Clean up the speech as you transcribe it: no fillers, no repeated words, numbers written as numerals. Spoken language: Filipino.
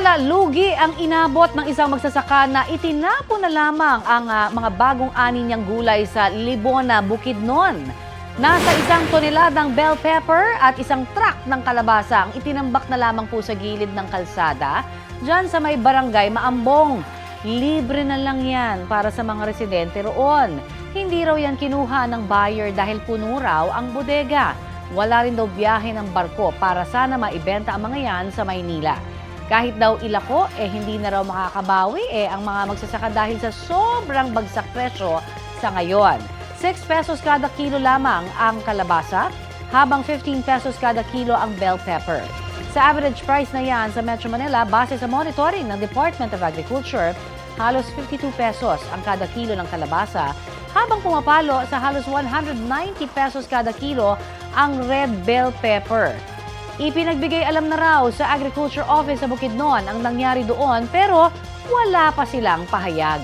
Samantala, lugi ang inabot ng isang magsasaka na itinapon na lamang ang mga bagong ani niyang gulay sa Libona, Bukidnon. Nasa 1 toneladang bell pepper at isang truck ng kalabasa ang itinambak na lamang po sa gilid ng kalsada dyan sa may barangay Maambong. Libre na lang yan para sa mga residente roon. Hindi raw yan kinuha ng buyer dahil puno raw ang bodega. Wala rin daw biyahe ng barko para sana maibenta ang mga yan sa Maynila. Kahit daw ilako, hindi na raw makakabawi ang mga magsasaka dahil sa sobrang bagsak presyo sa ngayon. 6 pesos kada kilo lamang ang kalabasa, habang 15 pesos kada kilo ang bell pepper. Sa average price na yan sa Metro Manila, base sa monitoring ng Department of Agriculture, halos 52 pesos ang kada kilo ng kalabasa, habang pumapalo sa halos 190 pesos kada kilo ang red bell pepper. Ipinagbigay alam na raw sa Agriculture Office sa Bukidnon ang nangyari doon pero wala pa silang pahayag.